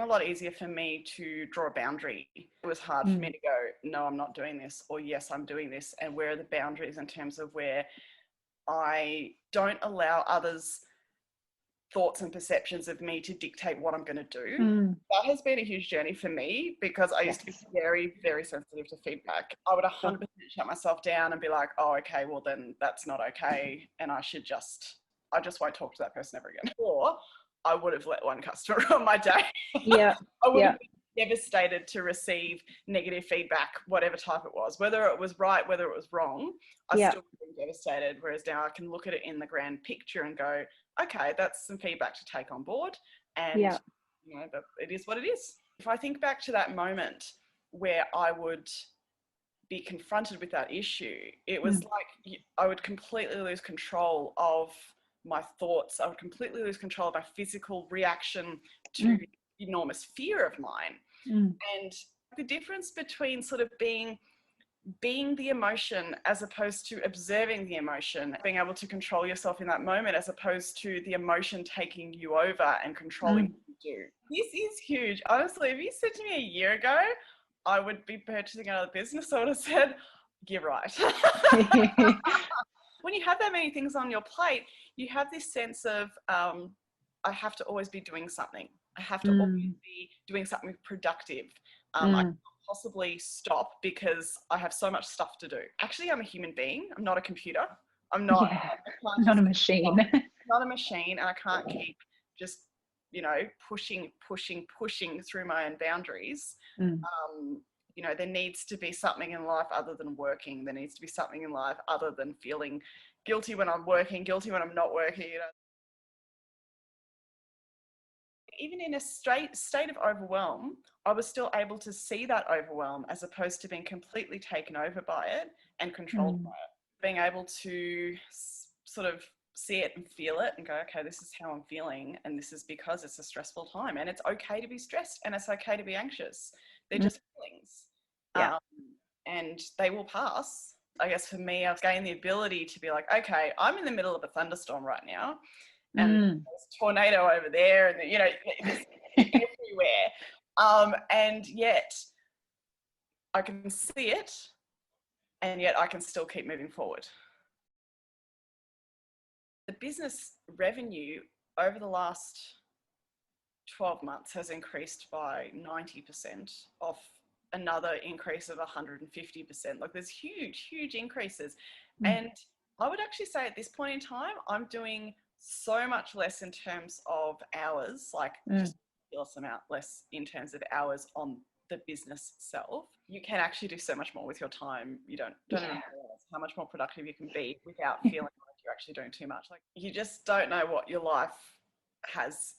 a lot easier for me to draw a boundary. It was hard for me to go, no, I'm not doing this, or yes, I'm doing this. And where are the boundaries in terms of where I don't allow others' thoughts and perceptions of me to dictate what I'm going to do. That has been a huge journey for me because I used to be very, very sensitive to feedback. I would 100% shut myself down and be like, oh, okay, well then that's not okay. And I just won't talk to that person ever again. Or I would have let one customer on my day. Yeah. I would have been devastated to receive negative feedback, whatever type it was, whether it was right, whether it was wrong, I still would have been devastated. Whereas now I can look at it in the grand picture and go, okay, that's some feedback to take on board. And, you know, it is what it is. If I think back to that moment where I would be confronted with that issue, it was like I would completely lose control of my thoughts. I would completely lose control of my physical reaction to enormous fear of mine. And the difference between sort of being the emotion as opposed to observing the emotion, being able to control yourself in that moment as opposed to the emotion taking you over and controlling what you do. This is huge. Honestly, if you said to me a year ago, I would be purchasing another business, I would have said, you're right. When you have that many things on your plate, you have this sense of, I have to always be doing something. I have to always be doing something productive. I can't possibly stop because I have so much stuff to do. Actually, I'm a human being. I'm not a computer. I'm not, not a machine. Not a machine, and I can't keep just, you know, pushing through my own boundaries. You know, there needs to be something in life other than working. There needs to be something in life other than feeling guilty when I'm working, guilty when I'm not working, you know. Even in a state of overwhelm, I was still able to see that overwhelm as opposed to being completely taken over by it and controlled by it. Being able to sort of see it and feel it and go, okay, this is how I'm feeling, and this is because it's a stressful time, and it's okay to be stressed and it's okay to be anxious. They're just feelings. And they will pass. I guess for me, I've gained the ability to be like, okay, I'm in the middle of a thunderstorm right now, and there's a tornado over there, and you know, it's everywhere. And yet I can see it, and yet I can still keep moving forward. The business revenue over the last 12 months has increased by 90% off another increase of 150%. Like there's huge increases. And I would actually say at this point in time, I'm doing so much less in terms of hours, like just a ridiculous amount less in terms of hours on the business itself. You can actually do so much more with your time. You don't even realize how much more productive you can be without feeling like you're actually doing too much. Like you just don't know what your life has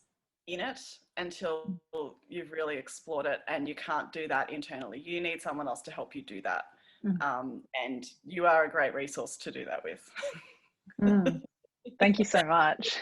in it until you've really explored it, and you can't do that internally. You need someone else to help you do that. And you are a great resource to do that with. Thank you so much.